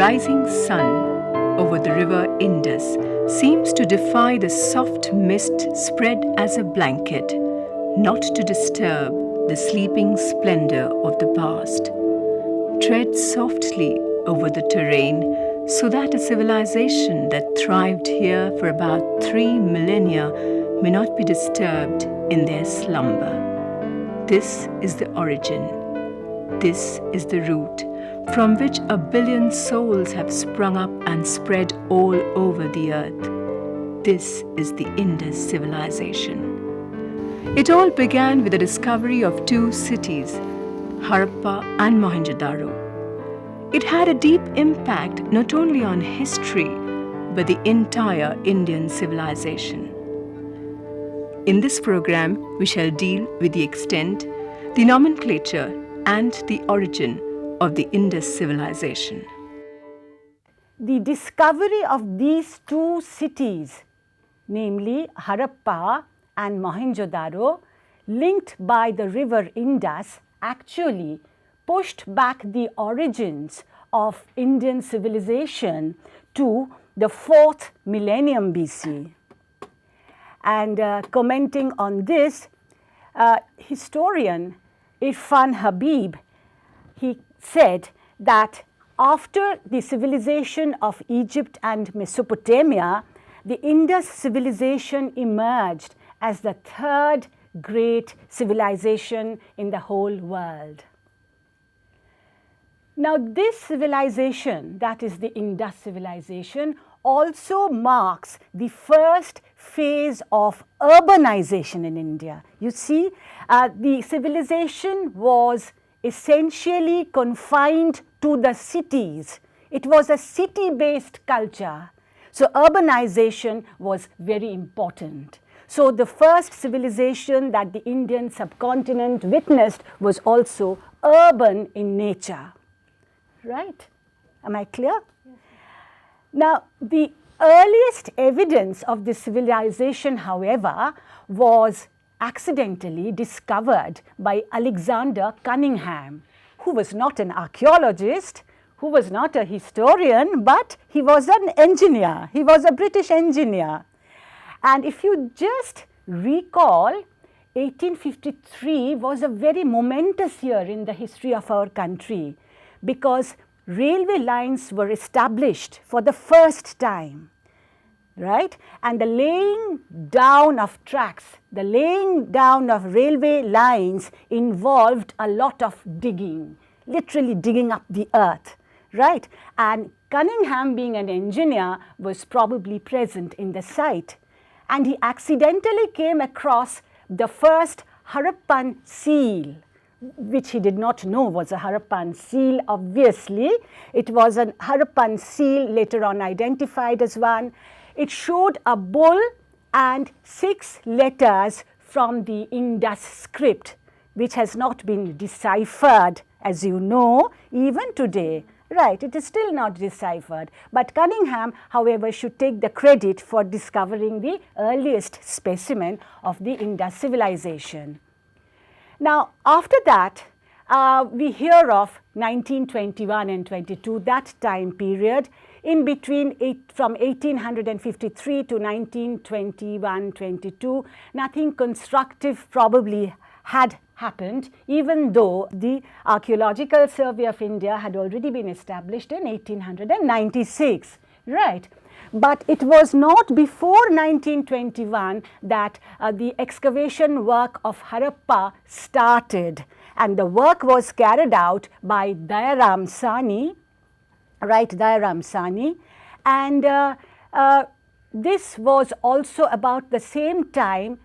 rising sun over the river Indus seems to defy the soft mist spread as a blanket, not to disturb the sleeping splendor of the past. Tread softly over the terrain so that a civilization that thrived here for about 3 millennia may not be disturbed in their slumber. This is the origin. This is the root from which 1 billion souls have sprung up and spread all over the earth. This is the Indus Civilization. It all began with the discovery of 2 cities, Harappa and Mohenjo-daro. It had a deep impact not only on history, but the entire Indian civilization. In this program, we shall deal with the extent, the nomenclature, and the origin of the Indus Civilization. The discovery of these 2 cities, namely Harappa and Mohenjo-daro, linked by the river Indus, actually pushed back the origins of Indian civilization to the 4th millennium BC. And commenting on this, historian Irfan Habib, he said that after the civilization of Egypt and Mesopotamia, the Indus civilization emerged as the 3rd great civilization in the whole world. Now, this civilization, that is the Indus civilization, also marks the first phase of urbanization in India. You see, the civilization was essentially confined to the cities. It was a city-based culture. So, urbanization was very important. So, the first civilization that the Indian subcontinent witnessed was also urban in nature. Right? Am I clear? Yes. Now, the earliest evidence of this civilization, however, was accidentally discovered by Alexander Cunningham, who was not an archaeologist, who was not a historian, but he was an engineer. He was a British engineer. And if you just recall, 1853 was a very momentous year in the history of our country, because railway lines were established for the first time, right? And the laying down of tracks, the laying down of railway lines involved a lot of digging, literally digging up the earth, right? And Cunningham, being an engineer, was probably present in the site. And he accidentally came across the first Harappan seal, which he did not know was a Harappan seal, obviously. It was a Harappan seal, later on identified as one. It showed a bull and 6 letters from the Indus script, which has not been deciphered, as you know, even today. Right, it is still not deciphered. But Cunningham, however, should take the credit for discovering the earliest specimen of the Indus civilization. Now, after that, we hear of 1921 and 22, that time period, in between from 1853 to 1921-22, nothing constructive probably had happened, even though the Archaeological Survey of India had already been established in 1896, right? But it was not before 1921 that the excavation work of Harappa started, and the work was carried out by Dayaram Sani, right, Dayaram Sani, and this was also about the same time,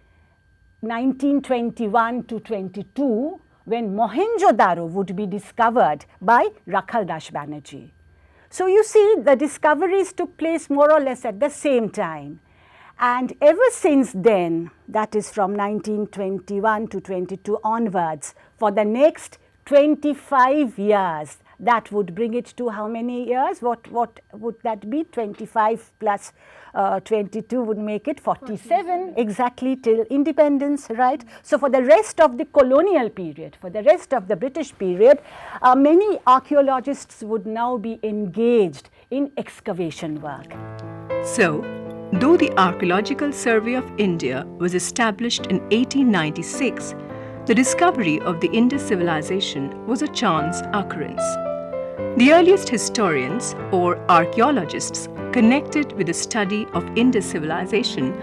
1921 to 22, when Mohenjo-daro would be discovered by Rakhaldas Banerjee. So, you see, the discoveries took place more or less at the same time. And ever since then, that is from 1921 to 22 onwards, for the next 25 years, That would bring it to how many years? What would that be? 25 plus 22 would make it 47, exactly till independence, right? So for the rest of the colonial period, for the rest of the British period, many archaeologists would now be engaged in excavation work. So, though the Archaeological Survey of India was established in 1896, the discovery of the Indus Civilization was a chance occurrence. The earliest historians or archaeologists connected with the study of Indus Civilization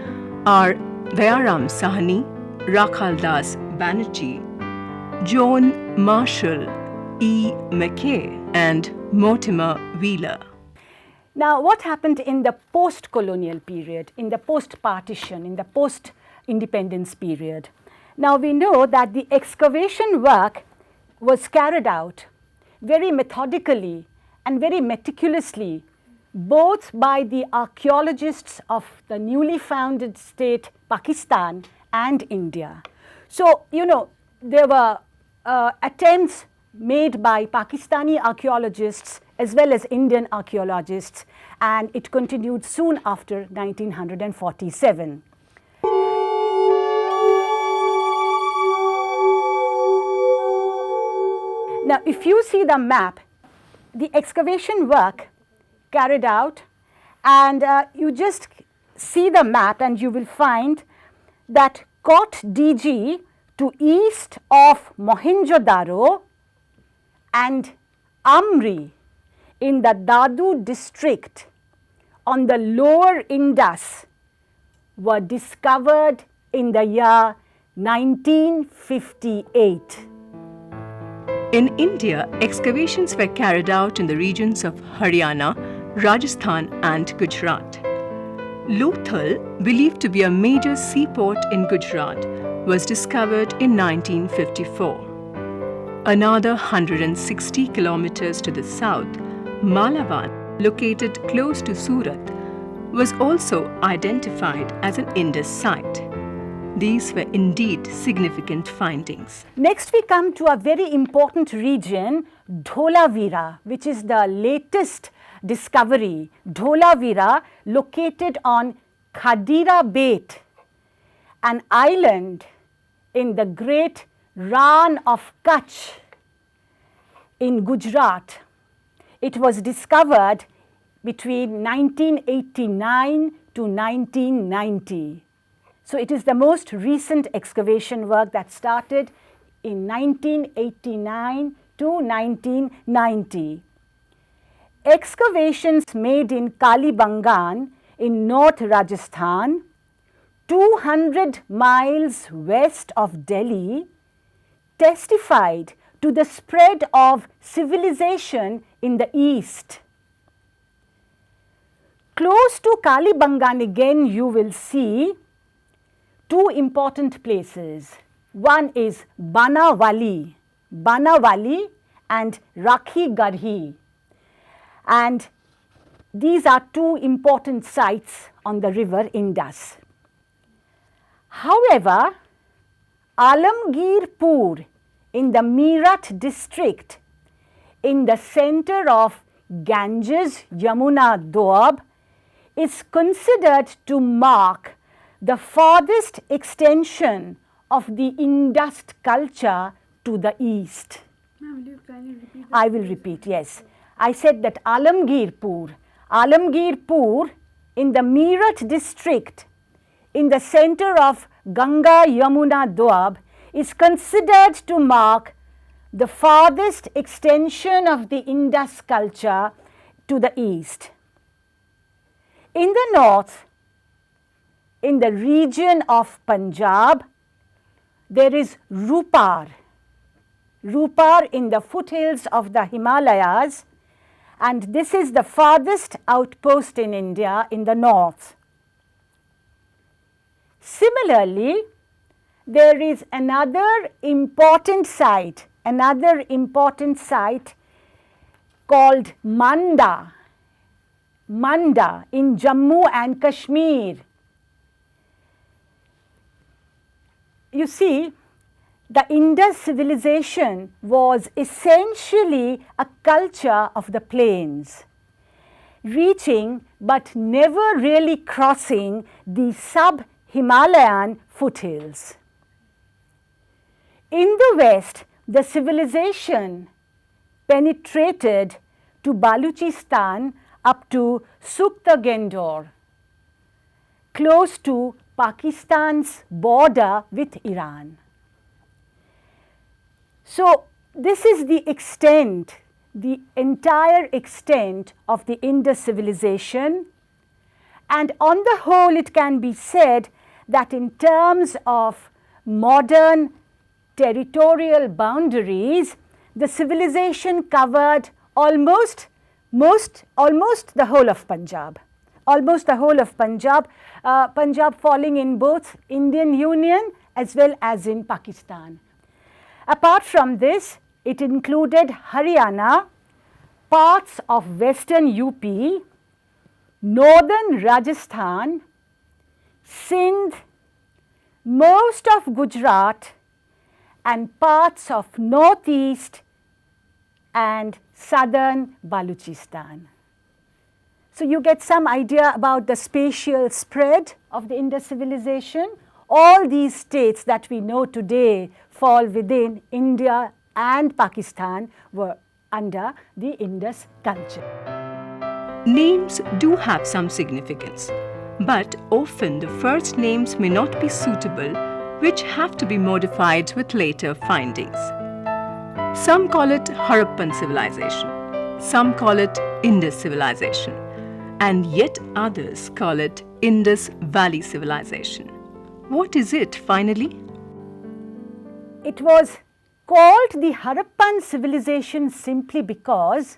are Dayaram Sahni, Rakhaldas Banerjee, John Marshall, E. Mackay, and Mortimer Wheeler. Now, what happened in the post-colonial period, in the post-partition, in the post-independence period? Now, we know that the excavation work was carried out very methodically and very meticulously, both by the archaeologists of the newly founded state Pakistan and India. So, you know, there were attempts made by Pakistani archaeologists as well as Indian archaeologists, and it continued soon after 1947. Now, if you see the map, the excavation work carried out, and you just see the map and you will find that Kot DG to east of Mohenjo-daro and Amri in the Dadu district on the lower Indus were discovered in the year 1958. In India, excavations were carried out in the regions of Haryana, Rajasthan and Gujarat. Lothal, believed to be a major seaport in Gujarat, was discovered in 1954. Another 160 kilometers to the south, Malavan, located close to Surat, was also identified as an Indus site. These were indeed significant findings. Next, we come to a very important region, Dholavira, which is the latest discovery. Dholavira, located on Khadira Bait, an island in the great Rann of Kutch in Gujarat. It was discovered between 1989 to 1990. So it is the most recent excavation work that started in 1989 to 1990. Excavations made in Kalibangan in North Rajasthan, 200 miles west of Delhi, testified to the spread of civilization in the east. Close to Kalibangan again you will see two important places. One is Banawali and Rakhi Garhi. And these are two important sites on the river Indus. However, Alamgirpur in the Meerut district, in the center of Ganges-Yamuna Doab, is considered to mark the farthest extension of the Indus culture to the east. Ma'am, will you kindly repeat that? I will repeat, yes. I said that Alamgirpur in the Meerut district, in the center of Ganga Yamuna Doab, is considered to mark the farthest extension of the Indus culture to the east. In the north, in the region of Punjab, there is Rupar in the foothills of the Himalayas, and this is the farthest outpost in India in the north. Similarly, there is another important site called Manda in Jammu and Kashmir. You see, the Indus civilization was essentially a culture of the plains, reaching but never really crossing the sub-Himalayan foothills. In the west, the civilization penetrated to Baluchistan up to Sukta-Gendor, close to Pakistan's border with Iran. So, this is the extent, the entire extent of the Indus civilization, and on the whole it can be said that in terms of modern territorial boundaries, the civilization covered almost the whole of Punjab. Almost the whole of Punjab, Punjab falling in both Indian Union as well as in Pakistan. Apart from this, it included Haryana, parts of western UP, northern Rajasthan, Sindh, most of Gujarat, and parts of northeast and southern Baluchistan. So, you get some idea about the spatial spread of the Indus civilization. All these states that we know today fall within India and Pakistan were under the Indus culture. Names do have some significance, but often the first names may not be suitable, which have to be modified with later findings. Some call it Harappan civilization, some call it Indus civilization, and yet others call it Indus Valley civilization. What is it finally? It was called the Harappan civilization simply because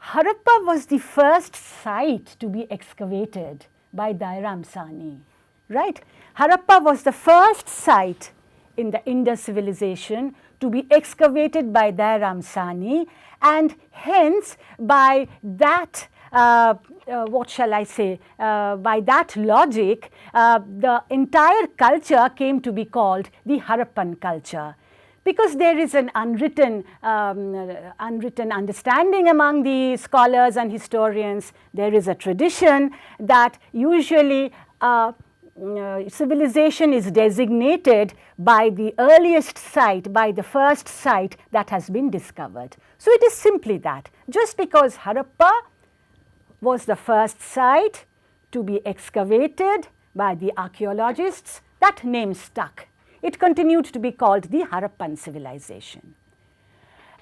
Harappa was the first site to be excavated by Dairam Sani, right? Harappa was the first site in the Indus civilization to be excavated by Dairam Sani, and hence by that what shall I say, by that logic, the entire culture came to be called the Harappan culture. Because there is an unwritten understanding among the scholars and historians, there is a tradition that usually civilization is designated by the earliest site, by the first site that has been discovered. So, it is simply that. Just because Harappa was the first site to be excavated by the archaeologists, that name stuck. It continued to be called the Harappan civilization.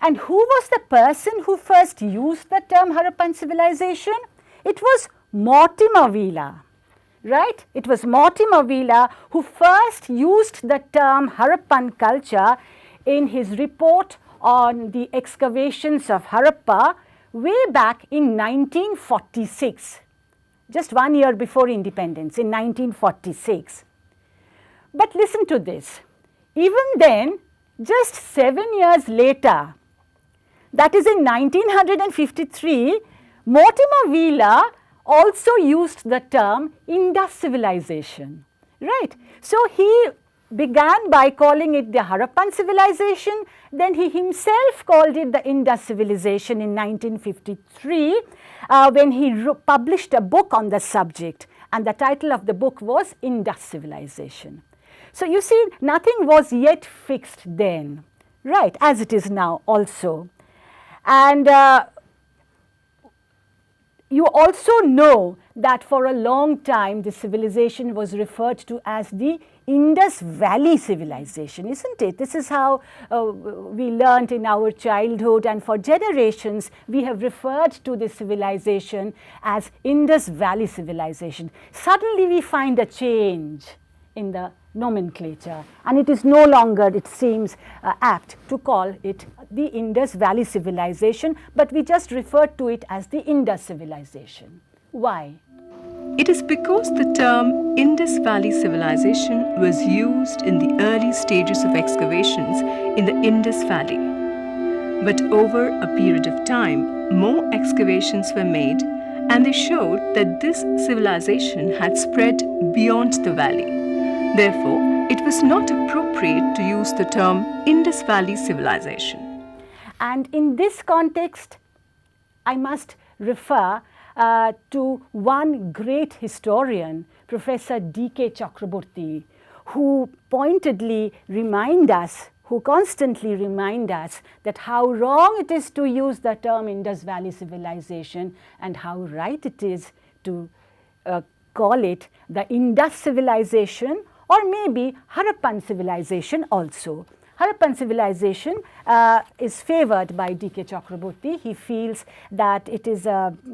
And who was the person who first used the term Harappan civilization? It was Mortimer Wheeler, right? It was Mortimer Wheeler who first used the term Harappan culture in his report on the excavations of Harappa way back in 1946, just 1 year before independence, in 1946. But listen to this, even then, just 7 years later, that is in 1953, Mortimer Wheeler also used the term Indus civilization, right? So, he began by calling it the Harappan civilization, then he himself called it the Indus civilization in 1953 when he published a book on the subject, and the title of the book was Indus Civilization. So, you see, nothing was yet fixed then, right, as it is now also. And you also know that for a long time the civilization was referred to as the Indus Valley civilization, isn't it? This is how we learnt in our childhood, and for generations we have referred to this civilization as Indus Valley civilization. Suddenly we find a change in the nomenclature, and it is no longer, it seems, apt to call it the Indus Valley civilization, but we just refer to it as the Indus civilization. Why? It is because the term Indus Valley Civilization was used in the early stages of excavations in the Indus Valley. But over a period of time, more excavations were made, and they showed that this civilization had spread beyond the valley. Therefore, it was not appropriate to use the term Indus Valley Civilization. And in this context, I must refer to one great historian, Professor D.K. Chakraborty, who pointedly remind us, who constantly remind us that how wrong it is to use the term Indus Valley Civilization and how right it is to call it the Indus Civilization or maybe Harappan Civilization also. Harappan Civilization is favoured by D.K. Chakraborty. He feels that it is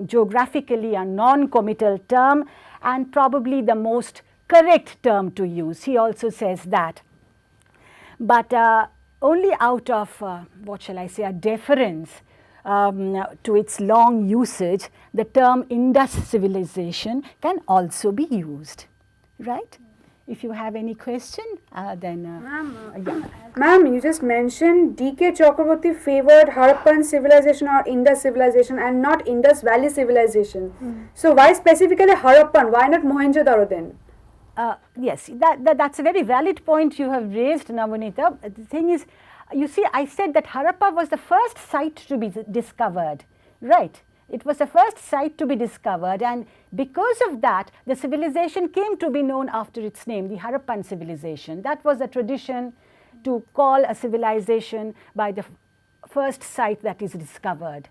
geographically a non-committal term and probably the most correct term to use. He also says that. But only out of, what shall I say, a deference to its long usage, the term Indus Civilization can also be used, right? If you have any question, then Ma'am, you just mentioned D.K. Chakraborty favored Harappan civilization or Indus civilization and not Indus Valley civilization. So why specifically Harappan? Why not Mohenjo-daro then? Yes, that's a very valid point you have raised, Navanita. The thing is, you see, I said that Harappa was the first site to be discovered, right? It was the first site to be discovered, and because of that, the civilization came to be known after its name, the Harappan civilization. That was a tradition to call a civilization by the first site that is discovered.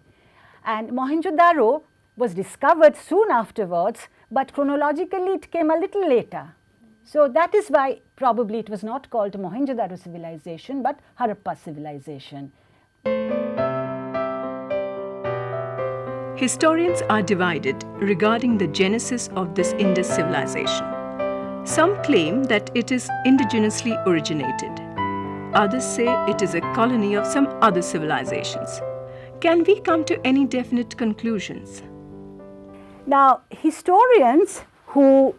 And Mohenjo-daro was discovered soon afterwards, but chronologically it came a little later. So that is why probably it was not called Mohenjo-daro civilization, but Harappa civilization. Historians are divided regarding the genesis of this Indus civilization. Some claim that it is indigenously originated. Others say it is a colony of some other civilizations. Can we come to any definite conclusions? Now, historians who,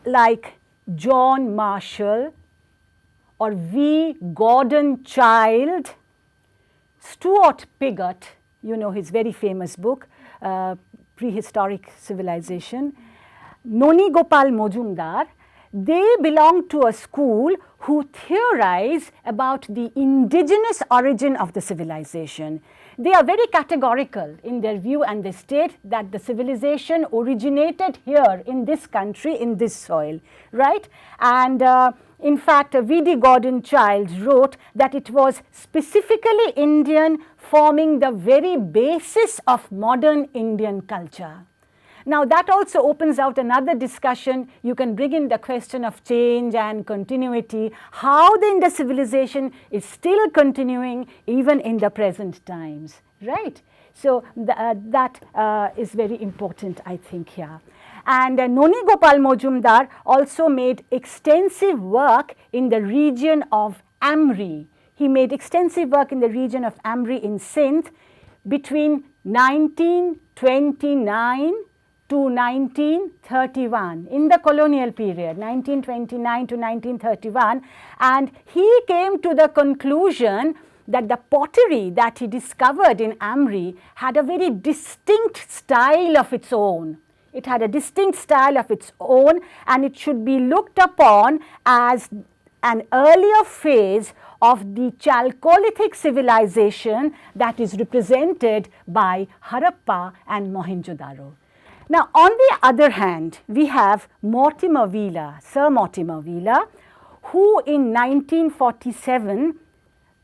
like John Marshall or V. Gordon Childe, Stuart Pigott, you know his very famous book, Prehistoric Civilization, Noni Gopal Mojumdar, they belong to a school who theorize about the indigenous origin of the civilization. They are very categorical in their view, and they state that the civilization originated here in this country, in this soil, right? And in fact, V.D. Gordon Childe wrote that it was specifically Indian, forming the very basis of modern Indian culture. Now, that also opens out another discussion. You can bring in the question of change and continuity, how the Indus civilization is still continuing even in the present times, right? So, that is very important, I think, here. And Noni Gopal Mojumdar also made extensive work in the region of Amri. He made extensive work in the region of Amri in Sindh between 1929 to 1931, in the colonial period, 1929 to 1931, and he came to the conclusion that the pottery that he discovered in Amri had a very distinct style of its own. It had a distinct style of its own, and it should be looked upon as an earlier phase of the Chalcolithic civilization that is represented by Harappa and Mohenjo-daro. Now, on the other hand, we have Mortimer Wheeler, Sir Mortimer Wheeler, who in 1947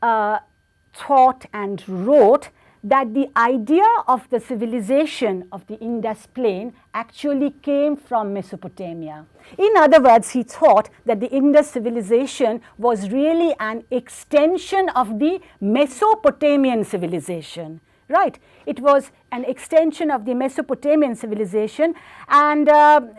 thought and wrote that the idea of the civilization of the Indus plain actually came from Mesopotamia. In other words, he thought that the Indus civilization was really an extension of the Mesopotamian civilization, right? It was an extension of the Mesopotamian civilization, and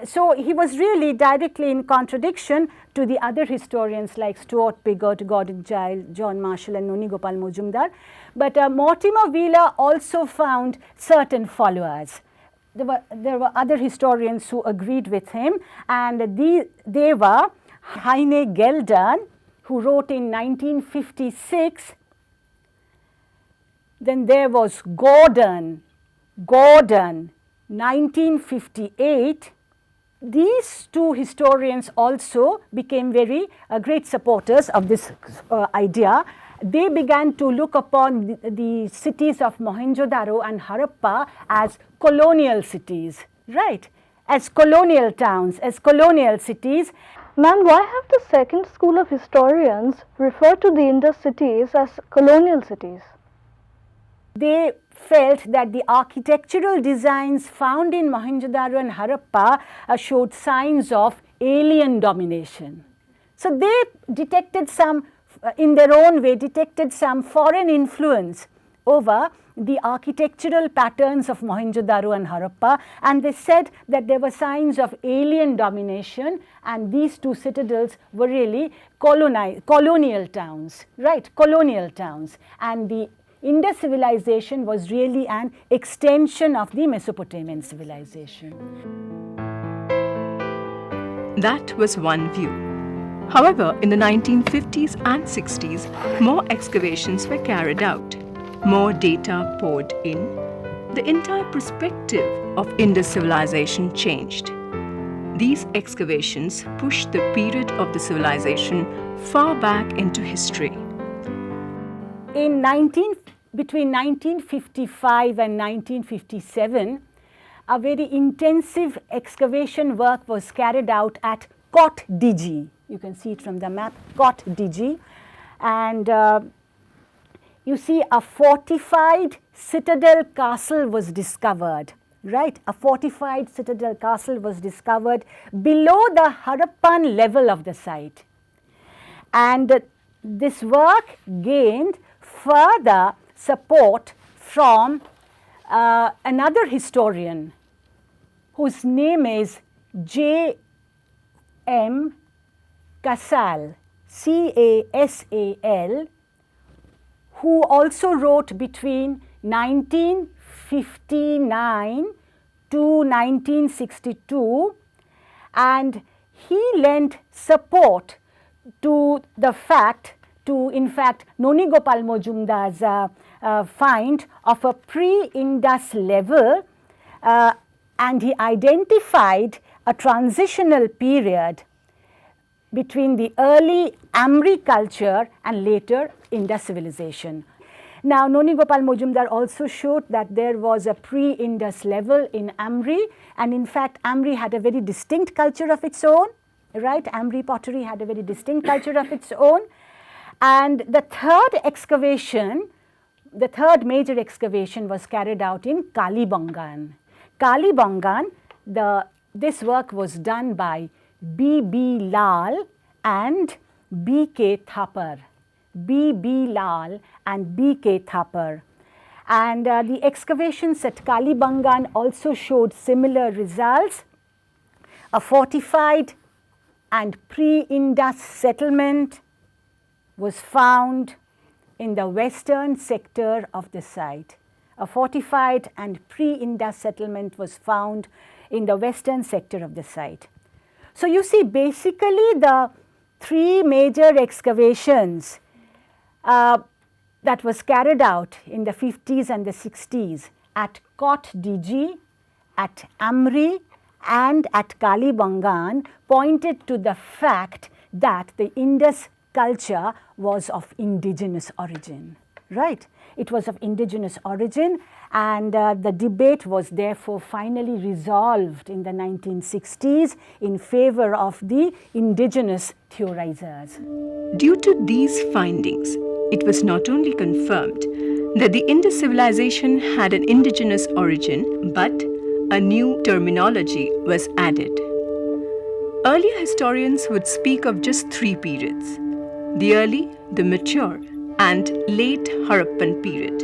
so he was really directly in contradiction to the other historians like Stuart Pigott, Gordon Childe, John Marshall and Noni Gopal Mojumdar. But Mortimer Wheeler also found certain followers. There were other historians who agreed with him, and they were Heine Geldern, who wrote in 1956. Then there was Gordon, 1958. these two historians also became very great supporters of this idea. They began to look upon the cities of Mohenjo-daro and Harappa as colonial cities, right? As colonial towns, as colonial cities. Ma'am, why have the second school of historians referred to the Indus cities as colonial cities? They felt that the architectural designs found in Mohenjo-daro and Harappa showed signs of alien domination. So they detected some, in their own way, detected some foreign influence over the architectural patterns of Mohenjo-daro and Harappa, and they said that there were signs of alien domination, and these two citadels were really colonial towns, right? Colonial towns, and the Indus civilization was really an extension of the Mesopotamian civilization. That was one view. However, in the 1950s and 60s, more excavations were carried out. More data poured in. The entire perspective of Indus civilization changed. These excavations pushed the period of the civilization far back into history. Between 1955 and 1957, a very intensive excavation work was carried out at Kot Diji. You can see it from the map, Kot Diji. And you see a fortified citadel castle was discovered, right? A fortified citadel castle was discovered below the Harappan level of the site. And this work gained further support from another historian whose name is J. M. Casal, C-A-S-A-L, who also wrote between 1959 to 1962, and he lent support to the fact, in fact, Noni Gopal Mojumdar's find of a pre-Indus level, and he identified a transitional period between the early Amri culture and later Indus civilization. Now, Noni Gopal Mojumdar also showed that there was a pre-Indus level in Amri, and in fact, Amri had a very distinct culture of its own, right? Amri pottery had a very distinct culture of its own. And the third excavation, the third major excavation was carried out in Kalibangan. Kalibangan, this work was done by B.B. Lal and B.K. Thapar. B.B. Lal and B.K. Thapar. And the excavations at Kalibangan also showed similar results. A fortified and pre-Indus settlement was found in the western sector of the site. A fortified and pre-Indus settlement was found in the western sector of the site. So you see, basically the three major excavations that was carried out in the 50s and the 60s at Kot Diji, at Amri, and at Kalibangan pointed to the fact that the Indus culture was of indigenous origin, right? It was of indigenous origin, and the debate was therefore finally resolved in the 1960s in favor of the indigenous theorizers. Due to these findings, it was not only confirmed that the Indus civilization had an indigenous origin, but a new terminology was added. Earlier historians would speak of just three periods: the early, the mature, and late Harappan period.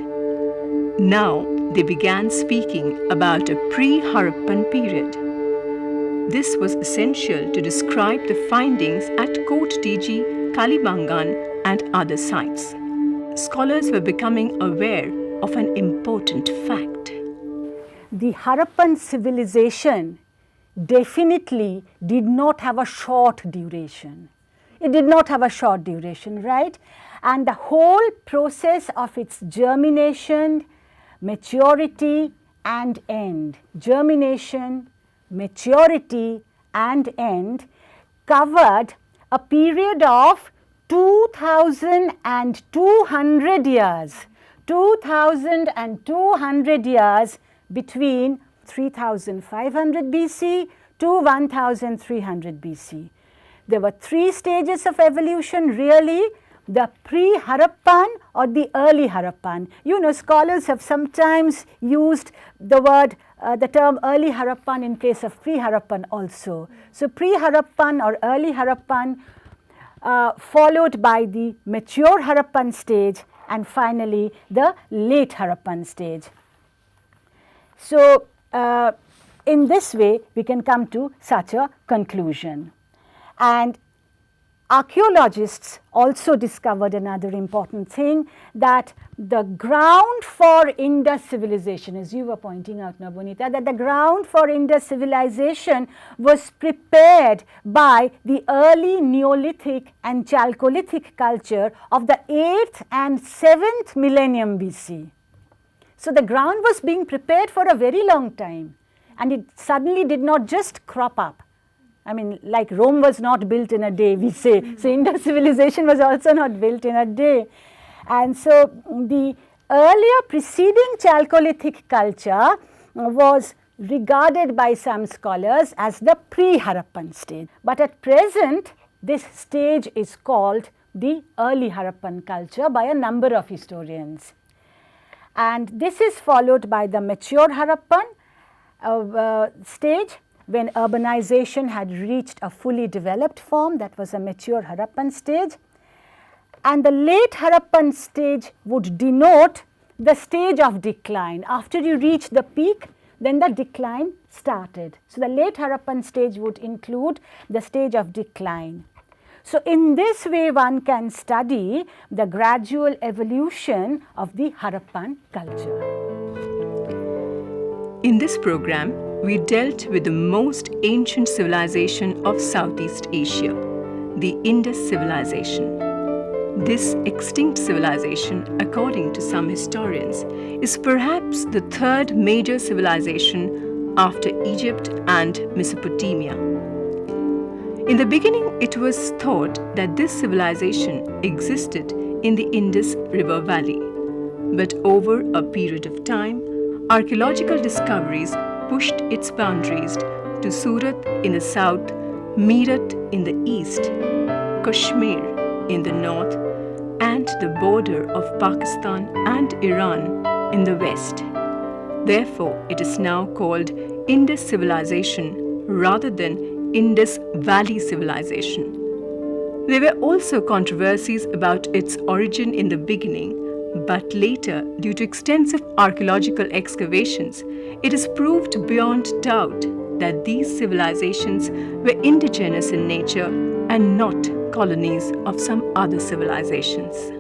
Now they began speaking about a pre-Harappan period. This was essential to describe the findings at Kot Diji, Kalibangan, and other sites. Scholars were becoming aware of an important fact. The Harappan civilization definitely did not have a short duration. It did not have a short duration, right? And the whole process of its germination, maturity, and end. Germination, maturity, and end covered a period of 2,200 years. 2,200 years between 3,500 BC to 1,300 BC. There were three stages of evolution really: the pre-Harappan or the early Harappan. You know, scholars have sometimes used the word, the term early Harappan in place of pre-Harappan also. So, pre-Harappan or early Harappan, followed by the mature Harappan stage, and finally the late Harappan stage. So, in this way we can come to such a conclusion. And archaeologists also discovered another important thing, that the ground for Indus civilization, as you were pointing out, Nabonita, that the ground for Indus civilization was prepared by the early Neolithic and Chalcolithic culture of the 8th and 7th millennium BC. So, the ground was being prepared for a very long time, and it suddenly did not just crop up. I mean, like Rome was not built in a day, we say. So, Indus civilization was also not built in a day. And so, the earlier preceding Chalcolithic culture was regarded by some scholars as the pre-Harappan stage. But at present, this stage is called the early Harappan culture by a number of historians. And this is followed by the mature Harappan stage, when urbanization had reached a fully developed form. That was a mature Harappan stage. And the late Harappan stage would denote the stage of decline. After you reach the peak, then the decline started. So, the late Harappan stage would include the stage of decline. So, in this way one can study the gradual evolution of the Harappan culture. In this program, we dealt with the most ancient civilization of Southeast Asia, the Indus Civilization. This extinct civilization, according to some historians, is perhaps the third major civilization after Egypt and Mesopotamia. In the beginning, it was thought that this civilization existed in the Indus River Valley. But over a period of time, archaeological discoveries pushed its boundaries to Surat in the south, Meerut in the east, Kashmir in the north, and the border of Pakistan and Iran in the west. Therefore, it is now called Indus Civilization rather than Indus Valley Civilization. There were also controversies about its origin in the beginning, but later, due to extensive archaeological excavations, it is proved beyond doubt that these civilizations were indigenous in nature and not colonies of some other civilizations.